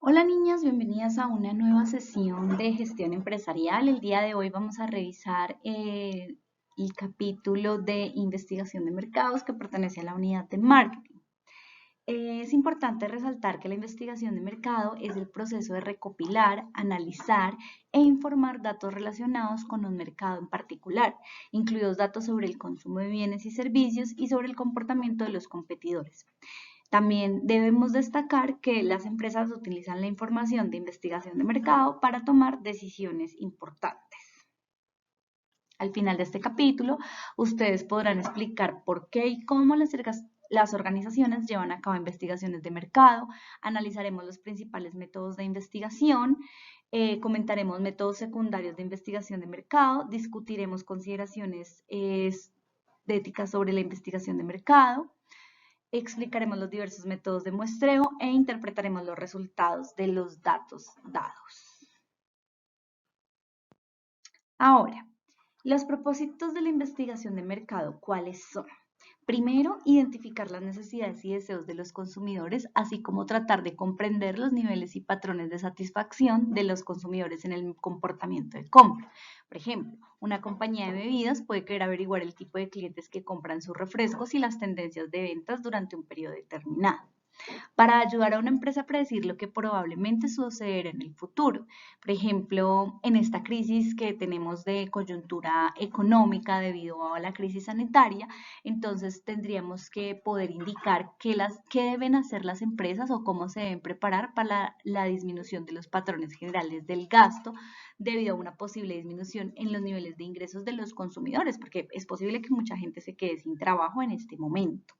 Hola niñas, bienvenidas a una nueva sesión de gestión empresarial. El día de hoy vamos a revisar el capítulo de investigación de mercados que pertenece a la unidad de marketing. Es importante resaltar que la investigación de mercado es el proceso de recopilar, analizar e informar datos relacionados con un mercado en particular, incluidos datos sobre el consumo de bienes y servicios y sobre el comportamiento de los competidores. También debemos destacar que las empresas utilizan la información de investigación de mercado para tomar decisiones importantes. Al final de este capítulo, ustedes podrán explicar por qué y cómo las organizaciones llevan a cabo investigaciones de mercado, analizaremos los principales métodos de investigación, comentaremos métodos secundarios de investigación de mercado, discutiremos consideraciones de ética sobre la investigación de mercado, explicaremos los diversos métodos de muestreo e interpretaremos los resultados de los datos dados. Ahora, los propósitos de la investigación de mercado, ¿cuáles son? Primero, identificar las necesidades y deseos de los consumidores, así como tratar de comprender los niveles y patrones de satisfacción de los consumidores en el comportamiento de compra. Por ejemplo, una compañía de bebidas puede querer averiguar el tipo de clientes que compran sus refrescos y las tendencias de ventas durante un periodo determinado, para ayudar a una empresa a predecir lo que probablemente sucederá en el futuro. Por ejemplo, en esta crisis que tenemos de coyuntura económica debido a la crisis sanitaria, entonces tendríamos que poder indicar qué deben hacer las empresas o cómo se deben preparar para la disminución de los patrones generales del gasto debido a una posible disminución en los niveles de ingresos de los consumidores, porque es posible que mucha gente se quede sin trabajo en este momento.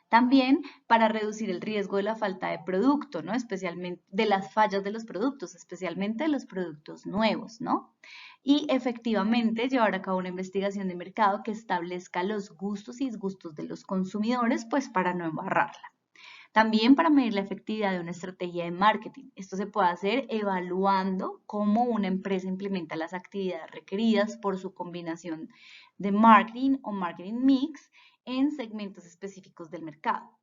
También para reducir el riesgo de la falta de producto, ¿no? Especialmente de las fallas de los productos, especialmente de los productos nuevos, ¿no? Y efectivamente llevar a cabo una investigación de mercado que establezca los gustos y disgustos de los consumidores, pues para no embarrarla. También para medir la efectividad de una estrategia de marketing. Esto se puede hacer evaluando cómo una empresa implementa las actividades requeridas por su combinación de marketing o marketing mix en segmentos específicos del mercado.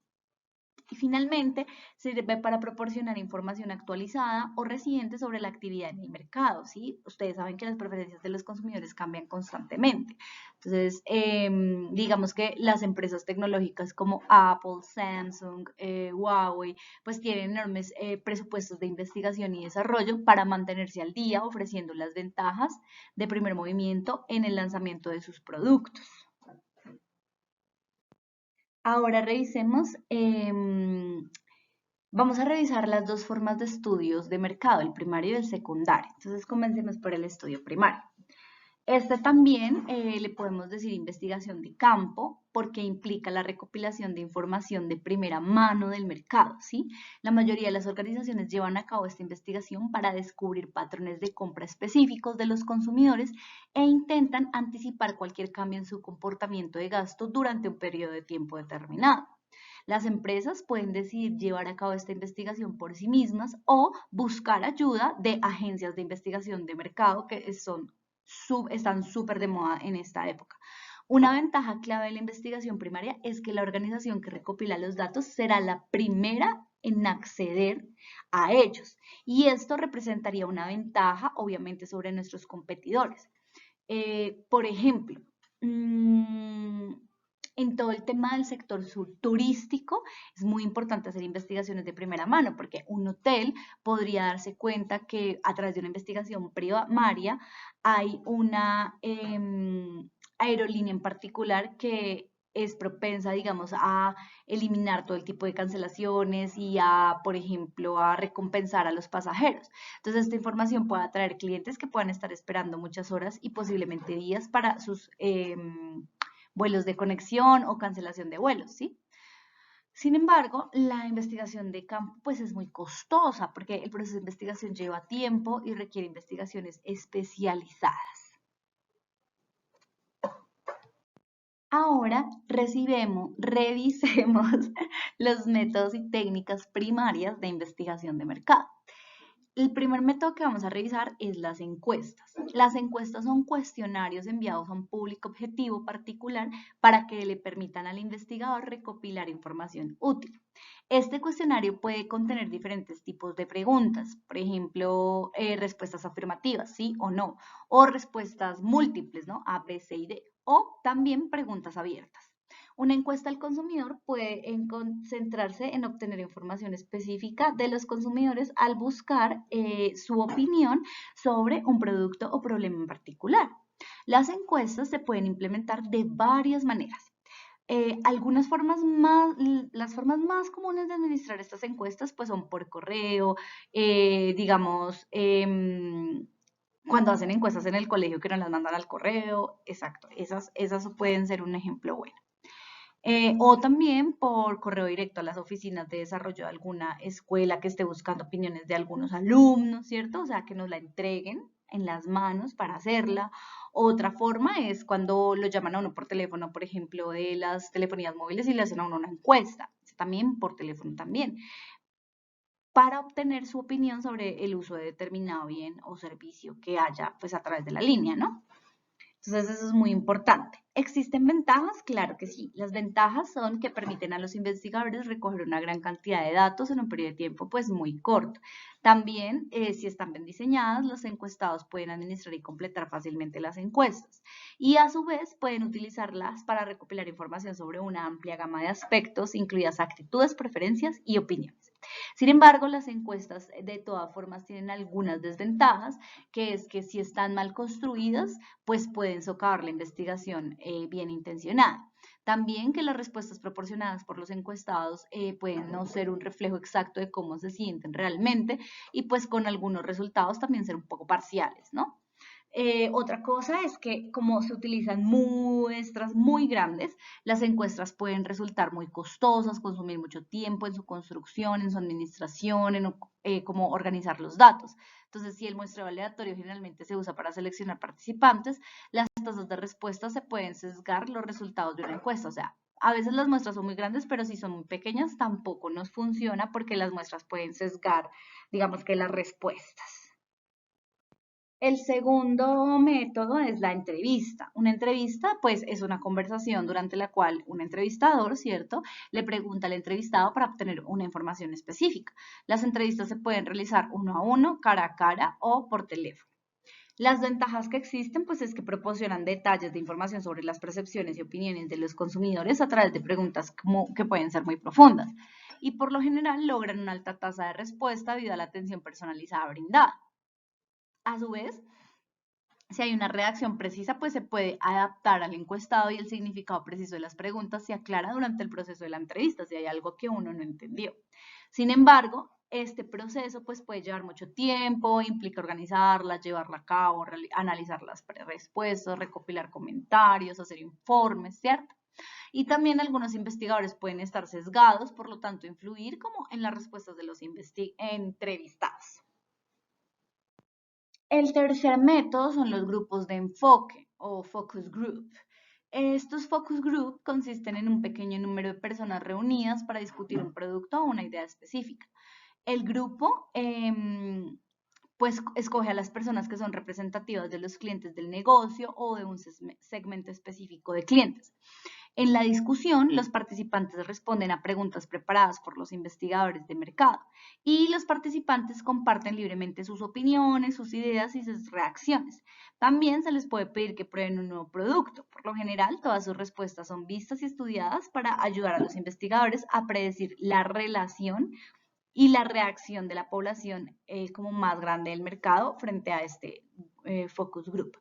Y finalmente, sirve para proporcionar información actualizada o reciente sobre la actividad en el mercado, ¿sí? Ustedes saben que las preferencias de los consumidores cambian constantemente. Entonces, digamos que las empresas tecnológicas como Apple, Samsung, Huawei, pues tienen enormes presupuestos de investigación y desarrollo para mantenerse al día, ofreciendo las ventajas de primer movimiento en el lanzamiento de sus productos. Ahora revisemos, vamos a revisar las dos formas de estudios de mercado, el primario y el secundario. Entonces comencemos por el estudio primario. Este también le podemos decir investigación de campo porque implica la recopilación de información de primera mano del mercado, ¿sí? La mayoría de las organizaciones llevan a cabo esta investigación para descubrir patrones de compra específicos de los consumidores e intentan anticipar cualquier cambio en su comportamiento de gasto durante un periodo de tiempo determinado. Las empresas pueden decidir llevar a cabo esta investigación por sí mismas o buscar ayuda de agencias de investigación de mercado que están súper de moda en esta época. Una ventaja clave de la investigación primaria es que la organización que recopila los datos será la primera en acceder a ellos y esto representaría una ventaja obviamente sobre nuestros competidores. Por ejemplo, en todo el tema del sector turístico es muy importante hacer investigaciones de primera mano porque un hotel podría darse cuenta que a través de una investigación primaria hay una aerolínea en particular que es propensa, digamos, a eliminar todo el tipo de cancelaciones y a, por ejemplo, a recompensar a los pasajeros. Entonces, esta información puede atraer clientes que puedan estar esperando muchas horas y posiblemente días para sus vuelos de conexión o cancelación de vuelos, ¿sí? Sin embargo, la investigación de campo pues es muy costosa porque el proceso de investigación lleva tiempo y requiere investigaciones especializadas. Ahora revisemos los métodos y técnicas primarias de investigación de mercado. El primer método que vamos a revisar es las encuestas. Las encuestas son cuestionarios enviados a un público objetivo particular para que le permitan al investigador recopilar información útil. Este cuestionario puede contener diferentes tipos de preguntas, por ejemplo, respuestas afirmativas, sí o no, o respuestas múltiples, ¿no? A, B, C y D, o también preguntas abiertas. Una encuesta al consumidor puede concentrarse en obtener información específica de los consumidores al buscar su opinión sobre un producto o problema en particular. Las encuestas se pueden implementar de varias maneras. Las formas más comunes de administrar estas encuestas pues son por correo, digamos, cuando hacen encuestas en el colegio que no las mandan al correo, exacto, esas pueden ser un ejemplo bueno. O también por correo directo a las oficinas de desarrollo de alguna escuela que esté buscando opiniones de algunos alumnos, ¿cierto? O sea, que nos la entreguen en las manos para hacerla. Otra forma es cuando lo llaman a uno por teléfono, por ejemplo, de las telefonías móviles y le hacen a uno una encuesta, también por teléfono también, para obtener su opinión sobre el uso de determinado bien o servicio que haya pues a través de la línea, ¿no? Entonces eso es muy importante. ¿Existen ventajas? Claro que sí. Las ventajas son que permiten a los investigadores recoger una gran cantidad de datos en un periodo de tiempo pues muy corto. También, si están bien diseñadas, los encuestados pueden administrar y completar fácilmente las encuestas y a su vez pueden utilizarlas para recopilar información sobre una amplia gama de aspectos, incluidas actitudes, preferencias y opiniones. Sin embargo, las encuestas de todas formas tienen algunas desventajas, que es que si están mal construidas, pues pueden socavar la investigación bien intencionada. También que las respuestas proporcionadas por los encuestados pueden no ser un reflejo exacto de cómo se sienten realmente y pues con algunos resultados también ser un poco parciales, ¿no? Otra cosa es que como se utilizan muestras muy grandes, las encuestas pueden resultar muy costosas, consumir mucho tiempo en su construcción, en su administración, en cómo organizar los datos. Entonces, si el muestreo aleatorio generalmente se usa para seleccionar participantes, las tasas de respuesta se pueden sesgar los resultados de una encuesta. O sea, a veces las muestras son muy grandes, pero si son muy pequeñas tampoco nos funciona porque las muestras pueden sesgar, digamos que las respuestas. El segundo método es la entrevista. Una entrevista, pues, es una conversación durante la cual un entrevistador, ¿cierto?, le pregunta al entrevistado para obtener una información específica. Las entrevistas se pueden realizar uno a uno, cara a cara o por teléfono. Las ventajas que existen, pues, es que proporcionan detalles de información sobre las percepciones y opiniones de los consumidores a través de preguntas que pueden ser muy profundas. Y por lo general logran una alta tasa de respuesta debido a la atención personalizada brindada. A su vez, si hay una redacción precisa, pues se puede adaptar al encuestado y el significado preciso de las preguntas se aclara durante el proceso de la entrevista, si hay algo que uno no entendió. Sin embargo, este proceso pues puede llevar mucho tiempo, implica organizarla, llevarla a cabo, analizar las respuestas, recopilar comentarios, hacer informes, ¿cierto? Y también algunos investigadores pueden estar sesgados, por lo tanto influir como en las respuestas de los entrevistados. El tercer método son los grupos de enfoque o focus group. Estos focus group consisten en un pequeño número de personas reunidas para discutir un producto o una idea específica. El grupo pues escoge a las personas que son representativas de los clientes del negocio o de un segmento específico de clientes. En la discusión, los participantes responden a preguntas preparadas por los investigadores de mercado y los participantes comparten libremente sus opiniones, sus ideas y sus reacciones. También se les puede pedir que prueben un nuevo producto. Por lo general, todas sus respuestas son vistas y estudiadas para ayudar a los investigadores a predecir la relación y la reacción de la población como más grande del mercado frente a este focus group.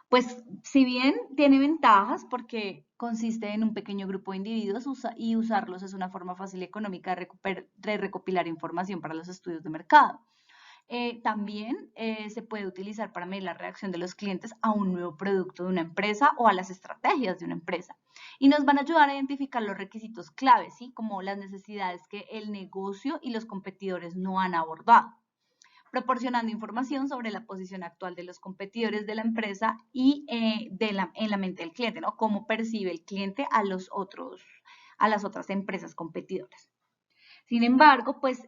Pues si bien tiene ventajas porque consiste en un pequeño grupo de individuos y usarlos es una forma fácil y económica de recopilar información para los estudios de mercado. También se puede utilizar para medir la reacción de los clientes a un nuevo producto de una empresa o a las estrategias de una empresa. Y nos van a ayudar a identificar los requisitos claves, ¿sí? Como las necesidades que el negocio y los competidores no han abordado, proporcionando información sobre la posición actual de los competidores de la empresa y en la mente del cliente, ¿no? Cómo percibe el cliente a las otras empresas competidoras. Sin embargo, pues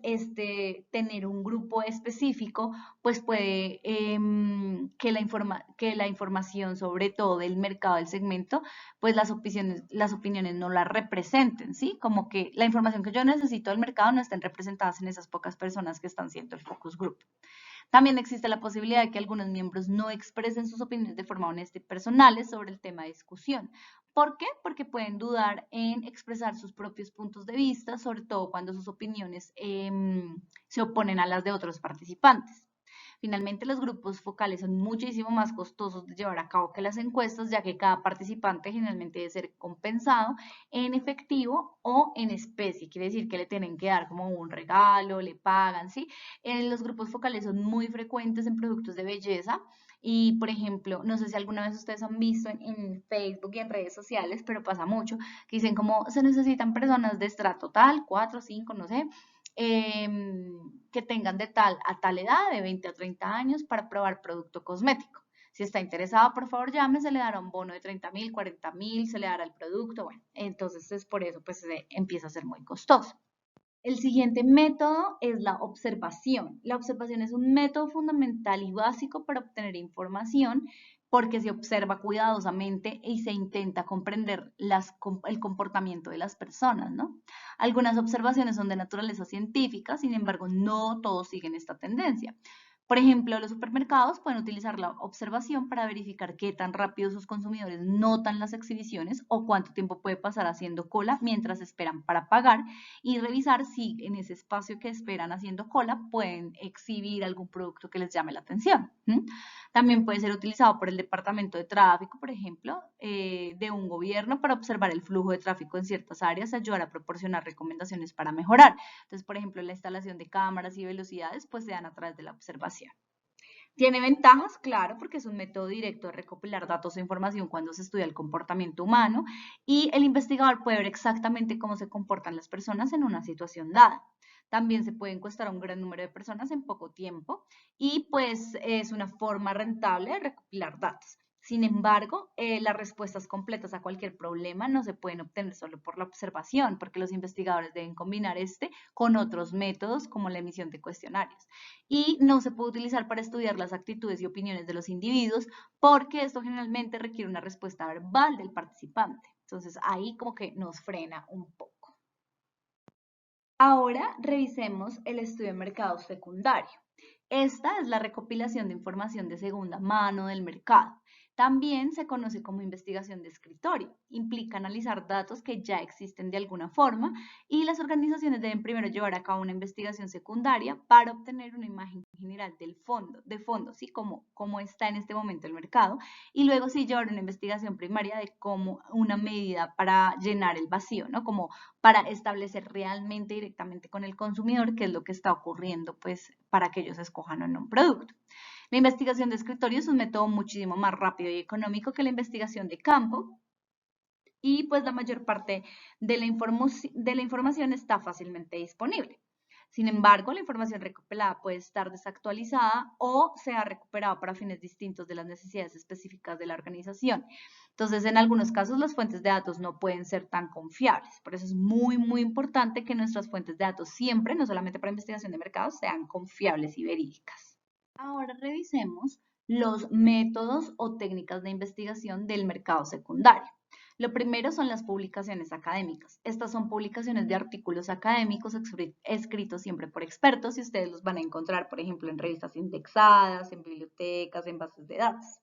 tener un grupo específico, pues puede que la información sobre todo del mercado del segmento, pues las opiniones no las representen, ¿sí? Como que la información que yo necesito del mercado no estén representadas en esas pocas personas que están siendo el focus group. También existe la posibilidad de que algunos miembros no expresen sus opiniones de forma honesta y personales sobre el tema de discusión. ¿Por qué? Porque pueden dudar en expresar sus propios puntos de vista, sobre todo cuando sus opiniones se oponen a las de otros participantes. Finalmente, los grupos focales son muchísimo más costosos de llevar a cabo que las encuestas, ya que cada participante generalmente debe ser compensado en efectivo o en especie. Quiere decir que le tienen que dar como un regalo, le pagan, ¿sí? Los grupos focales son muy frecuentes en productos de belleza. Y, por ejemplo, no sé si alguna vez ustedes han visto en Facebook y en redes sociales, pero pasa mucho, que dicen como se necesitan personas de estrato tal, 4, 5, no sé, que tengan de tal a tal edad, de 20 a 30 años, para probar producto cosmético. Si está interesado, por favor, llame, se le dará un bono de 30.000, 40.000, se le dará el producto. Bueno, entonces es por eso pues empieza a ser muy costoso. El siguiente método es la observación. La observación es un método fundamental y básico para obtener información porque se observa cuidadosamente y se intenta comprender el comportamiento de las personas, ¿no? Algunas observaciones son de naturaleza científica, sin embargo, no todos siguen esta tendencia. Por ejemplo, los supermercados pueden utilizar la observación para verificar qué tan rápido sus consumidores notan las exhibiciones o cuánto tiempo puede pasar haciendo cola mientras esperan para pagar y revisar si en ese espacio que esperan haciendo cola pueden exhibir algún producto que les llame la atención. También puede ser utilizado por el departamento de tráfico, por ejemplo, de un gobierno para observar el flujo de tráfico en ciertas áreas, ayudar a proporcionar recomendaciones para mejorar. Entonces, por ejemplo, la instalación de cámaras y velocidades pues se dan a través de la observación. Tiene ventajas, claro, porque es un método directo de recopilar datos e información cuando se estudia el comportamiento humano y el investigador puede ver exactamente cómo se comportan las personas en una situación dada. También se puede encuestar a un gran número de personas en poco tiempo y pues es una forma rentable de recopilar datos. Sin embargo, las respuestas completas a cualquier problema no se pueden obtener solo por la observación, porque los investigadores deben combinar con otros métodos como la emisión de cuestionarios. Y no se puede utilizar para estudiar las actitudes y opiniones de los individuos, porque esto generalmente requiere una respuesta verbal del participante. Entonces ahí como que nos frena un poco. Ahora revisemos el estudio de mercado secundario. Esta es la recopilación de información de segunda mano del mercado. También se conoce como investigación de escritorio. Implica analizar datos que ya existen de alguna forma y las organizaciones deben primero llevar a cabo una investigación secundaria para obtener una imagen general de fondo, ¿sí? Como está en este momento el mercado, y luego sí llevar una investigación primaria de cómo una medida para llenar el vacío, ¿no? Como para establecer realmente directamente con el consumidor qué es lo que está ocurriendo, pues, para que ellos escojan o no un producto. La investigación de escritorio es un método muchísimo más rápido y económico que la investigación de campo y pues la mayor parte de la información está fácilmente disponible. Sin embargo, la información recopilada puede estar desactualizada o se ha recuperado para fines distintos de las necesidades específicas de la organización. Entonces, en algunos casos, las fuentes de datos no pueden ser tan confiables. Por eso es muy, muy importante que nuestras fuentes de datos siempre, no solamente para investigación de mercados, sean confiables y verídicas. Ahora revisemos los métodos o técnicas de investigación del mercado secundario. Lo primero son las publicaciones académicas. Estas son publicaciones de artículos académicos escritos siempre por expertos y ustedes los van a encontrar, por ejemplo, en revistas indexadas, en bibliotecas, en bases de datos.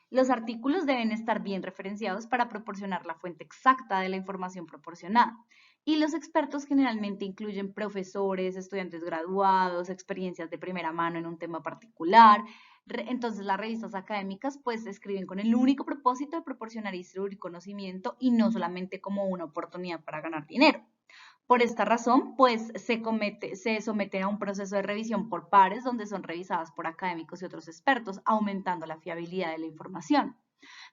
Los artículos deben estar bien referenciados para proporcionar la fuente exacta de la información proporcionada. Y los expertos generalmente incluyen profesores, estudiantes graduados, experiencias de primera mano en un tema particular. Entonces las revistas académicas pues escriben con el único propósito de proporcionar y distribuir conocimiento y no solamente como una oportunidad para ganar dinero. Por esta razón, pues se someten a un proceso de revisión por pares donde son revisadas por académicos y otros expertos, aumentando la fiabilidad de la información.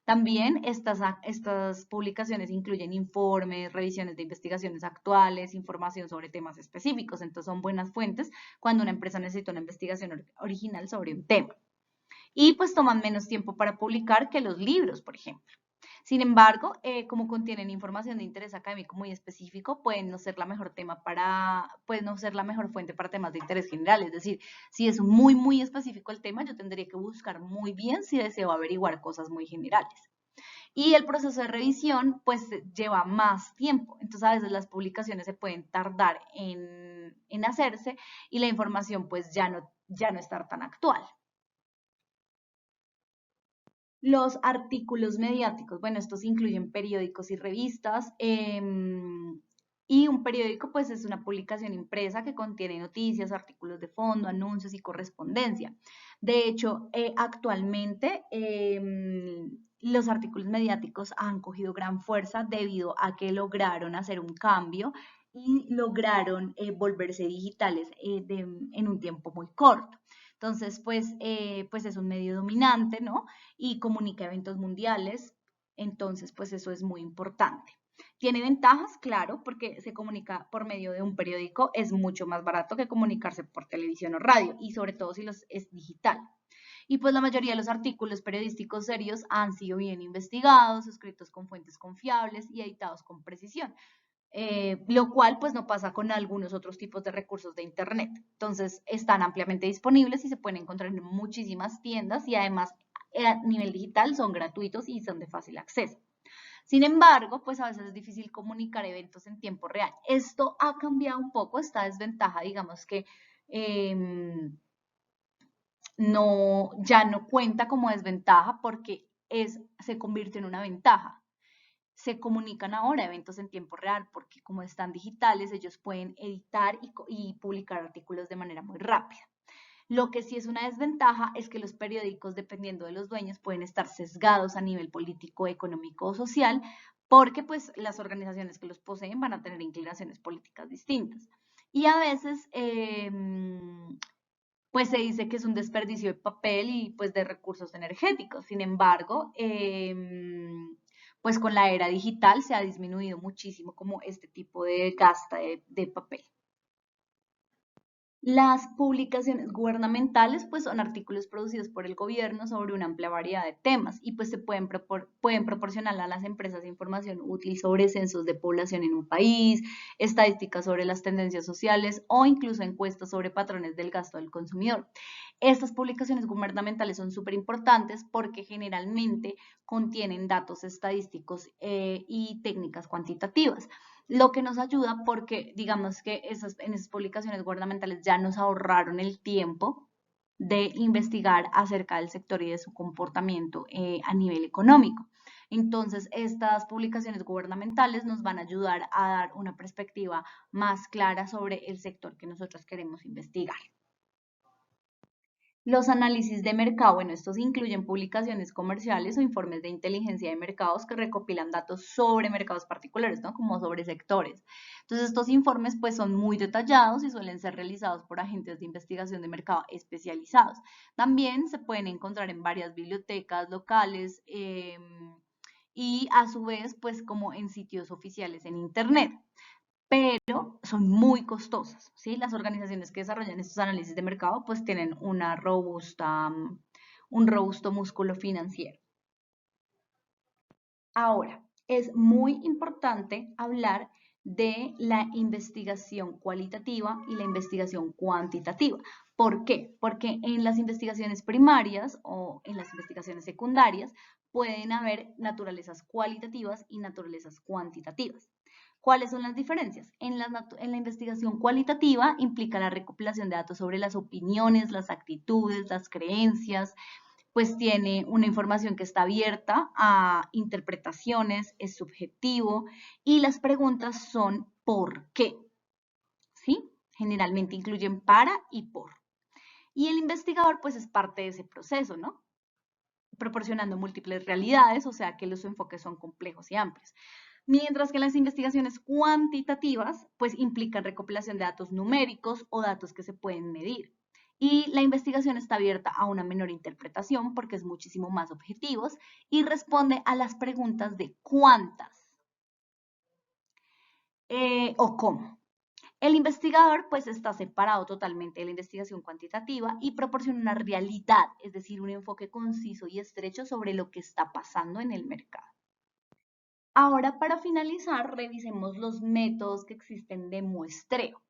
También estas publicaciones incluyen informes, revisiones de investigaciones actuales, información sobre temas específicos, entonces son buenas fuentes cuando una empresa necesita una investigación original sobre un tema. Y pues toman menos tiempo para publicar que los libros, por ejemplo. Sin embargo, como contienen información de interés académico muy específico, pueden no ser la mejor pueden no ser la mejor fuente para temas de interés general. Es decir, si es muy, muy específico el tema, yo tendría que buscar muy bien si deseo averiguar cosas muy generales. Y el proceso de revisión, pues, lleva más tiempo. Entonces, a veces las publicaciones se pueden tardar en hacerse y la información, pues, ya no estar tan actual. Los artículos mediáticos, bueno, estos incluyen periódicos y revistas. Y un periódico, pues, es una publicación impresa que contiene noticias, artículos de fondo, anuncios y correspondencia. De hecho, actualmente los artículos mediáticos han cogido gran fuerza debido a que lograron hacer un cambio y lograron volverse digitales en un tiempo muy corto. Entonces, pues es un medio dominante, ¿no? Y comunica eventos mundiales. Entonces, pues eso es muy importante. Tiene ventajas, claro, porque se comunica por medio de un periódico, es mucho más barato que comunicarse por televisión o radio, y sobre todo si los es digital. Y pues la mayoría de los artículos periodísticos serios han sido bien investigados, escritos con fuentes confiables y editados con precisión. Lo cual pues no pasa con algunos otros tipos de recursos de Internet. Entonces están ampliamente disponibles y se pueden encontrar en muchísimas tiendas y además a nivel digital son gratuitos y son de fácil acceso. Sin embargo, pues a veces es difícil comunicar eventos en tiempo real. Esto ha cambiado un poco, esta desventaja, digamos que ya no cuenta como desventaja porque se convierte en una ventaja. Se comunican ahora eventos en tiempo real porque como están digitales, ellos pueden editar y publicar artículos de manera muy rápida. Lo que sí es una desventaja es que los periódicos, dependiendo de los dueños, pueden estar sesgados a nivel político, económico o social, porque pues las organizaciones que los poseen van a tener inclinaciones políticas distintas. Y a veces, pues se dice que es un desperdicio de papel y pues de recursos energéticos. Sin embargo, pues con la era digital se ha disminuido muchísimo como este tipo de gasta de papel. Las publicaciones gubernamentales pues son artículos producidos por el gobierno sobre una amplia variedad de temas y pues pueden proporcionar a las empresas información útil sobre censos de población en un país, estadísticas sobre las tendencias sociales o incluso encuestas sobre patrones del gasto del consumidor. Estas publicaciones gubernamentales son súper importantes porque generalmente contienen datos estadísticos y técnicas cuantitativas, lo que nos ayuda porque digamos que en esas publicaciones gubernamentales ya nos ahorraron el tiempo de investigar acerca del sector y de su comportamiento a nivel económico. Entonces, estas publicaciones gubernamentales nos van a ayudar a dar una perspectiva más clara sobre el sector que nosotros queremos investigar. Los análisis de mercado, bueno, estos incluyen publicaciones comerciales o informes de inteligencia de mercados que recopilan datos sobre mercados particulares, ¿no? Como sobre sectores. Entonces, estos informes pues son muy detallados y suelen ser realizados por agentes de investigación de mercado especializados. También se pueden encontrar en varias bibliotecas locales y a su vez pues como en sitios oficiales en Internet, pero son muy costosas, ¿sí? Las organizaciones que desarrollan estos análisis de mercado pues tienen un robusto músculo financiero. Ahora, es muy importante hablar de la investigación cualitativa y la investigación cuantitativa. ¿Por qué? Porque en las investigaciones primarias o en las investigaciones secundarias pueden haber naturalezas cualitativas y naturalezas cuantitativas. ¿Cuáles son las diferencias? En la investigación cualitativa implica la recopilación de datos sobre las opiniones, las actitudes, las creencias, pues tiene una información que está abierta a interpretaciones, es subjetivo y las preguntas son ¿por qué? ¿Sí? Generalmente incluyen para y por. Y el investigador pues es parte de ese proceso, ¿no? Proporcionando múltiples realidades, o sea que los enfoques son complejos y amplios. Mientras que las investigaciones cuantitativas pues implican recopilación de datos numéricos o datos que se pueden medir. Y la investigación está abierta a una menor interpretación porque es muchísimo más objetivos y responde a las preguntas de cuántas o cómo. El investigador pues está separado totalmente de la investigación cuantitativa y proporciona una realidad, es decir, un enfoque conciso y estrecho sobre lo que está pasando en el mercado. Ahora, para finalizar, revisemos los métodos que existen de muestreo.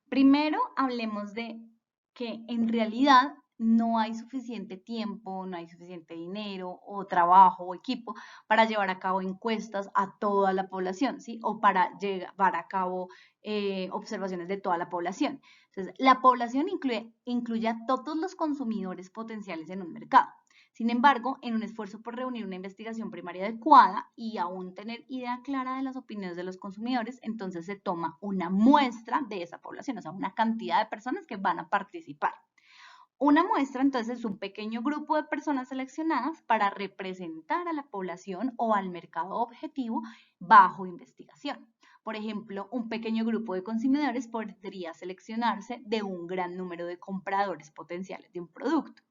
Primero, hablemos de que en realidad no hay suficiente tiempo, no hay suficiente dinero o trabajo o equipo para llevar a cabo encuestas a toda la población, ¿sí? O para llevar a cabo observaciones de toda la población. Entonces, la población incluye a todos los consumidores potenciales en un mercado. Sin embargo, en un esfuerzo por reunir una investigación primaria adecuada y aún tener idea clara de las opiniones de los consumidores, entonces se toma una muestra de esa población, o sea, una cantidad de personas que van a participar. Una muestra, entonces, es un pequeño grupo de personas seleccionadas para representar a la población o al mercado objetivo bajo investigación. Por ejemplo, un pequeño grupo de consumidores podría seleccionarse de un gran número de compradores potenciales de un producto.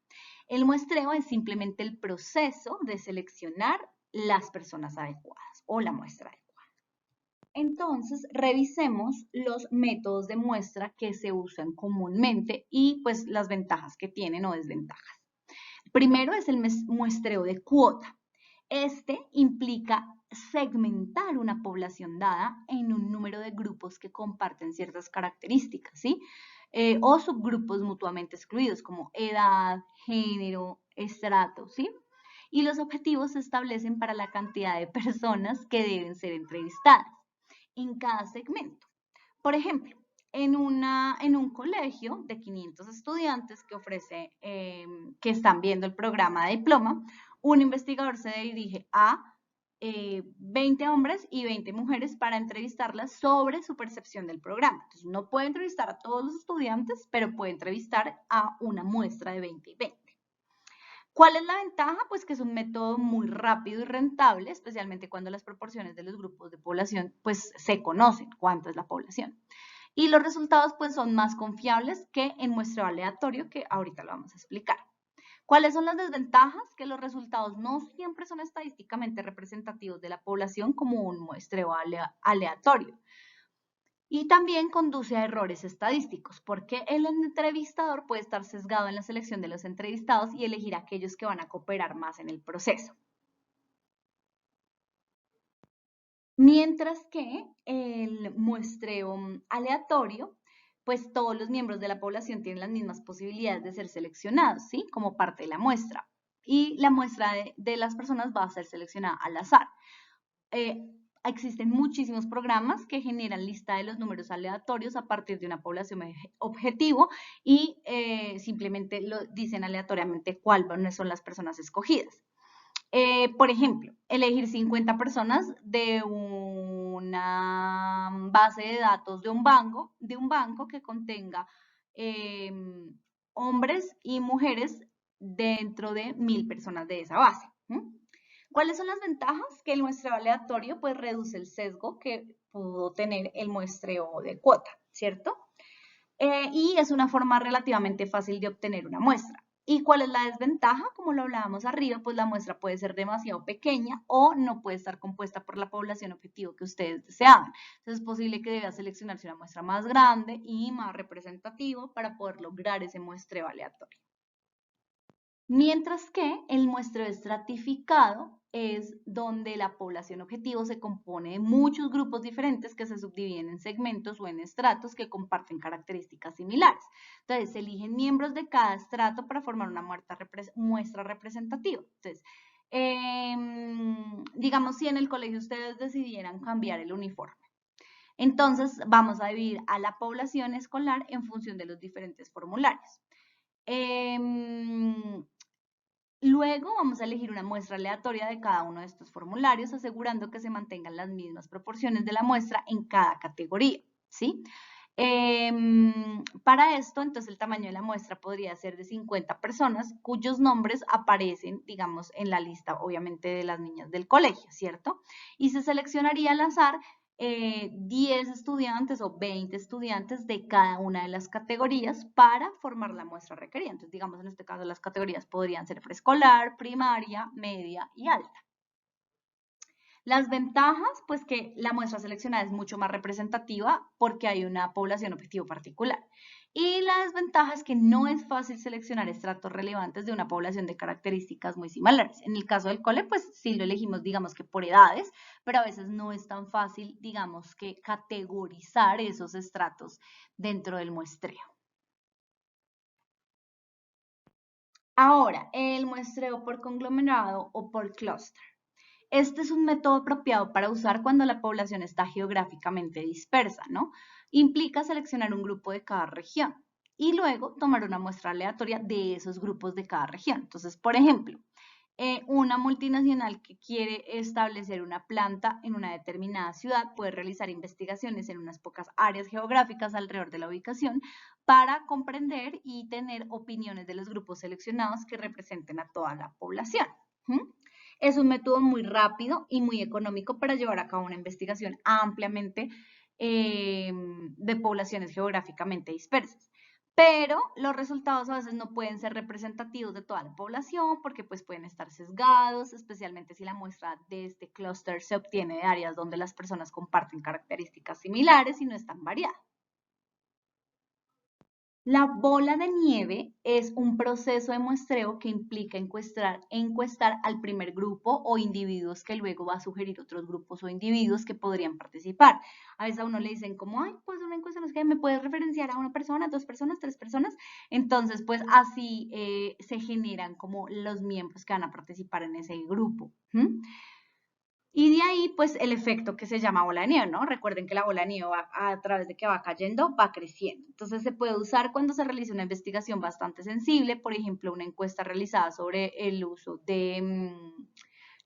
El muestreo es simplemente el proceso de seleccionar las personas adecuadas o la muestra adecuada. Entonces, revisemos los métodos de muestra que se usan comúnmente y pues las ventajas que tienen o desventajas. Primero es el muestreo de cuota. Este implica segmentar una población dada en un número de grupos que comparten ciertas características, ¿sí? O subgrupos mutuamente excluidos como edad, género, estrato, ¿sí? Y los objetivos se establecen para la cantidad de personas que deben ser entrevistadas en cada segmento. Por ejemplo, en un colegio de 500 estudiantes que ofrece, que están viendo el programa de diploma, un investigador se dirige a 20 hombres y 20 mujeres para entrevistarlas sobre su percepción del programa. Entonces, no puede entrevistar a todos los estudiantes, pero puede entrevistar a una muestra de 20 y 20. ¿Cuál es la ventaja? Pues que es un método muy rápido y rentable, especialmente cuando las proporciones de los grupos de población pues se conocen, cuánto es la población. Y los resultados pues son más confiables que en muestreo aleatorio, que ahorita lo vamos a explicar. ¿Cuáles son las desventajas? Que los resultados no siempre son estadísticamente representativos de la población como un muestreo aleatorio. Y también conduce a errores estadísticos, porque el entrevistador puede estar sesgado en la selección de los entrevistados y elegir a aquellos que van a cooperar más en el proceso. Mientras que el muestreo aleatorio, pues todos los miembros de la población tienen las mismas posibilidades de ser seleccionados, ¿sí? Como parte de la muestra. Y la muestra de las personas va a ser seleccionada al azar. Existen muchísimos programas que generan lista de los números aleatorios a partir de una población objetivo y simplemente lo dicen aleatoriamente cuáles son las personas escogidas. Por ejemplo, elegir 50 personas de una base de datos de un banco que contenga eh, hombres y mujeres dentro de 1000 personas de esa base. ¿Cuáles son las ventajas? Que el muestreo aleatorio pues reduce el sesgo que pudo tener el muestreo de cuota, ¿cierto? Y es una forma relativamente fácil de obtener una muestra. ¿Y cuál es la desventaja? Como lo hablábamos arriba, pues la muestra puede ser demasiado pequeña o no puede estar compuesta por la población objetivo que ustedes deseaban. Entonces es posible que deba seleccionarse una muestra más grande y más representativa para poder lograr ese muestreo aleatorio. Mientras que el muestreo estratificado es donde la población objetivo se compone de muchos grupos diferentes que se subdividen en segmentos o en estratos que comparten características similares. Entonces, se eligen miembros de cada estrato para formar una muestra representativa. Entonces, digamos, si en el colegio ustedes decidieran cambiar el uniforme. Entonces, vamos a dividir a la población escolar en función de los diferentes formularios. Luego vamos a elegir una muestra aleatoria de cada uno de estos formularios, asegurando que se mantengan las mismas proporciones de la muestra en cada categoría, ¿sí? Para esto, entonces el tamaño de la muestra podría ser de 50 personas cuyos nombres aparecen, digamos, en la lista, obviamente, de las niñas del colegio, ¿cierto? Y se seleccionaría al azar 10 estudiantes o 20 estudiantes de cada una de las categorías para formar la muestra requerida. Entonces, digamos, en este caso las categorías podrían ser preescolar, primaria, media y alta. Las ventajas, pues que la muestra seleccionada es mucho más representativa porque hay una población objetivo particular. Y la desventaja es que no es fácil seleccionar estratos relevantes de una población de características muy similares. En el caso del cole, pues sí lo elegimos, digamos que por edades, pero a veces no es tan fácil, digamos que categorizar esos estratos dentro del muestreo. Ahora, el muestreo por conglomerado o por clúster. Este es un método apropiado para usar cuando la población está geográficamente dispersa, ¿no? Implica seleccionar un grupo de cada región y luego tomar una muestra aleatoria de esos grupos de cada región. Entonces, por ejemplo, una multinacional que quiere establecer una planta en una determinada ciudad puede realizar investigaciones en unas pocas áreas geográficas alrededor de la ubicación para comprender y tener opiniones de los grupos seleccionados que representen a toda la población. ¿Mm? Es un método muy rápido y muy económico para llevar a cabo una investigación ampliamente de poblaciones geográficamente dispersas. Pero los resultados a veces no pueden ser representativos de toda la población porque pues pueden estar sesgados, especialmente si la muestra de este clúster se obtiene de áreas donde las personas comparten características similares y no es tan variada. La bola de nieve es un proceso de muestreo que implica encuestar al primer grupo o individuos que luego va a sugerir otros grupos o individuos que podrían participar. A veces a uno le dicen como, ay, pues una encuesta no es que me puedes referenciar a una persona, dos personas, tres personas. Entonces, pues así se generan como los miembros que van a participar en ese grupo. ¿Mm? Y de ahí, pues, el efecto que se llama bola de nieve, ¿no? Recuerden que la bola de nieve va, a través de que va cayendo, va creciendo. Entonces, se puede usar cuando se realiza una investigación bastante sensible, por ejemplo, una encuesta realizada sobre el uso de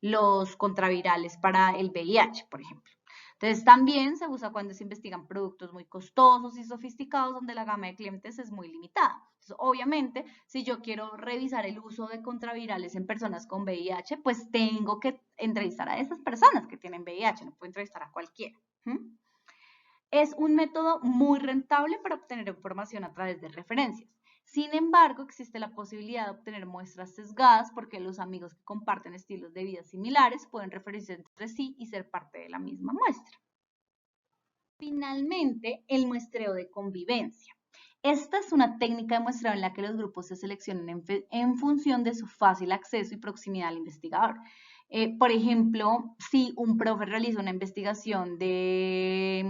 los contravirales para el VIH, por ejemplo. Entonces, también se usa cuando se investigan productos muy costosos y sofisticados donde la gama de clientes es muy limitada. Entonces, obviamente, si yo quiero revisar el uso de contravirales en personas con VIH, pues tengo que entrevistar a esas personas que tienen VIH, no puedo entrevistar a cualquiera. ¿Mm? Es un método muy rentable para obtener información a través de referencias. Sin embargo, existe la posibilidad de obtener muestras sesgadas porque los amigos que comparten estilos de vida similares pueden referirse entre sí y ser parte de la misma muestra. Finalmente, el muestreo de convivencia. Esta es una técnica de muestreo en la que los grupos se seleccionan en función de su fácil acceso y proximidad al investigador. Por ejemplo, si un profe realiza una investigación de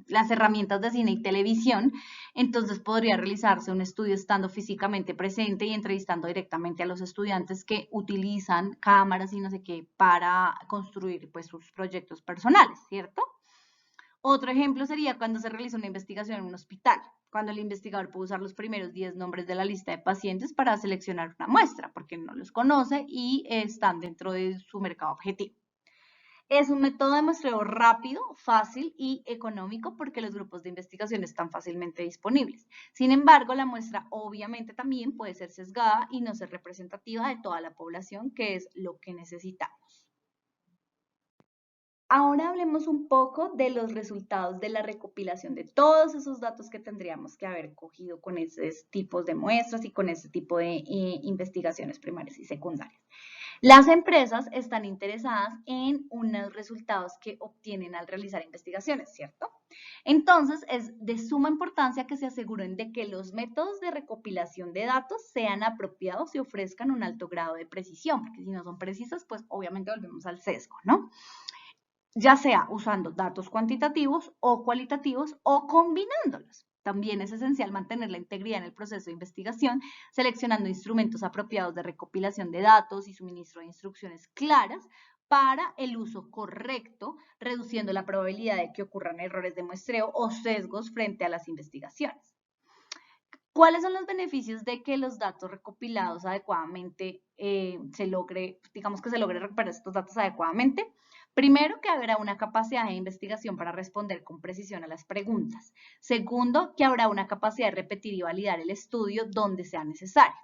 las herramientas de cine y televisión, entonces podría realizarse un estudio estando físicamente presente y entrevistando directamente a los estudiantes que utilizan cámaras y no sé qué para construir pues, sus proyectos personales, ¿cierto? Otro ejemplo sería cuando se realiza una investigación en un hospital, cuando el investigador puede usar los primeros 10 nombres de la lista de pacientes para seleccionar una muestra, porque no los conoce y están dentro de su mercado objetivo. Es un método de muestreo rápido, fácil y económico porque los grupos de investigación están fácilmente disponibles. Sin embargo, la muestra obviamente también puede ser sesgada y no ser representativa de toda la población, que es lo que necesitamos. Ahora hablemos un poco de los resultados de la recopilación de todos esos datos que tendríamos que haber cogido con esos tipos de muestras y con ese tipo de investigaciones primarias y secundarias. Las empresas están interesadas en unos resultados que obtienen al realizar investigaciones, ¿cierto? Entonces, es de suma importancia que se aseguren de que los métodos de recopilación de datos sean apropiados y ofrezcan un alto grado de precisión, porque si no son precisas, pues obviamente volvemos al sesgo, ¿no? Ya sea usando datos cuantitativos o cualitativos o combinándolos. También es esencial mantener la integridad en el proceso de investigación, seleccionando instrumentos apropiados de recopilación de datos y suministro de instrucciones claras para el uso correcto, reduciendo la probabilidad de que ocurran errores de muestreo o sesgos frente a las investigaciones. ¿Cuáles son los beneficios de que los datos recopilados adecuadamente digamos que se logre recuperar estos datos adecuadamente? Primero, que habrá una capacidad de investigación para responder con precisión a las preguntas. Segundo, que habrá una capacidad de repetir y validar el estudio donde sea necesario.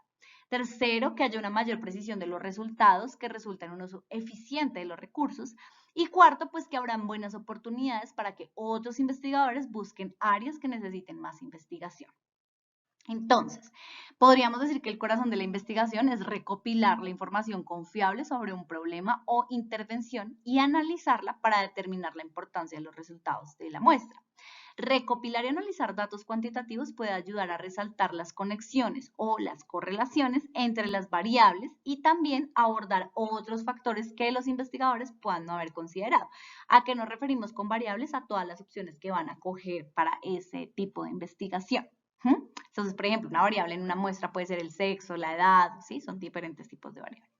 Tercero, que haya una mayor precisión de los resultados que resulta en un uso eficiente de los recursos. Y cuarto, pues que habrán buenas oportunidades para que otros investigadores busquen áreas que necesiten más investigación. Entonces, podríamos decir que el corazón de la investigación es recopilar la información confiable sobre un problema o intervención y analizarla para determinar la importancia de los resultados de la muestra. Recopilar y analizar datos cuantitativos puede ayudar a resaltar las conexiones o las correlaciones entre las variables y también abordar otros factores que los investigadores puedan no haber considerado. ¿A qué nos referimos con variables? A todas las opciones que van a coger para ese tipo de investigación. Entonces, por ejemplo, una variable en una muestra puede ser el sexo, la edad, ¿sí? Son diferentes tipos de variables.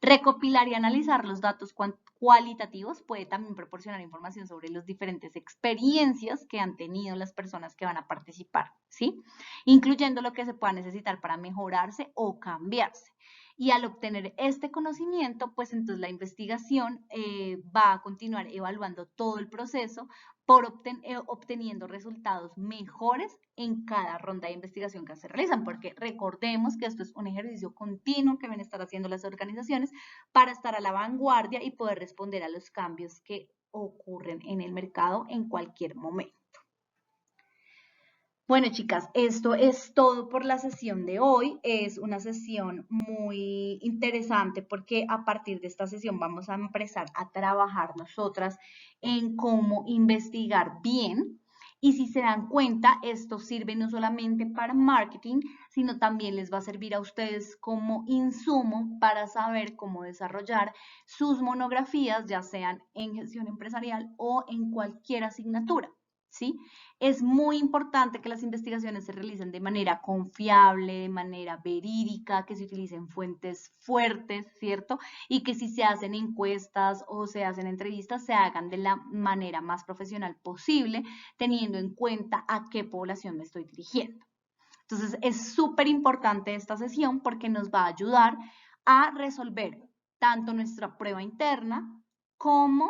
Recopilar y analizar los datos cualitativos puede también proporcionar información sobre las diferentes experiencias que han tenido las personas que van a participar, ¿sí? Incluyendo lo que se pueda necesitar para mejorarse o cambiarse. Y al obtener este conocimiento, pues entonces la investigación va a continuar evaluando todo el proceso por obteniendo resultados mejores en cada ronda de investigación que se realizan, porque recordemos que esto es un ejercicio continuo que van a estar haciendo las organizaciones para estar a la vanguardia y poder responder a los cambios que ocurren en el mercado en cualquier momento. Bueno, chicas, esto es todo por la sesión de hoy. Es una sesión muy interesante porque a partir de esta sesión vamos a empezar a trabajar nosotras en cómo investigar bien. Y si se dan cuenta, esto sirve no solamente para marketing, sino también les va a servir a ustedes como insumo para saber cómo desarrollar sus monografías, ya sean en gestión empresarial o en cualquier asignatura, ¿sí? Es muy importante que las investigaciones se realicen de manera confiable, de manera verídica, que se utilicen fuentes fuertes, ¿cierto? Y que si se hacen encuestas o se hacen entrevistas, se hagan de la manera más profesional posible, teniendo en cuenta a qué población me estoy dirigiendo. Entonces, es súper importante esta sesión porque nos va a ayudar a resolver tanto nuestra prueba interna como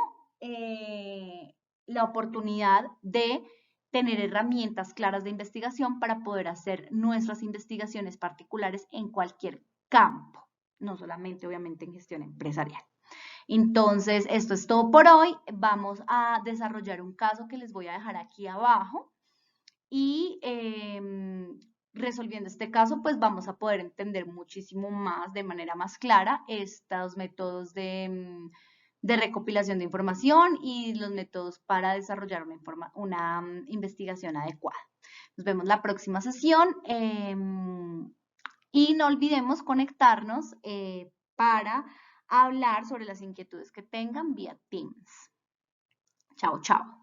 la oportunidad de tener herramientas claras de investigación para poder hacer nuestras investigaciones particulares en cualquier campo, no solamente obviamente en gestión empresarial. Entonces, esto es todo por hoy. Vamos a desarrollar un caso que les voy a dejar aquí abajo y resolviendo este caso, pues vamos a poder entender muchísimo más, de manera más clara, estos métodos de recopilación de información y los métodos para desarrollar una investigación adecuada. Nos vemos la próxima sesión y no olvidemos conectarnos para hablar sobre las inquietudes que tengan vía Teams. Chao, chao.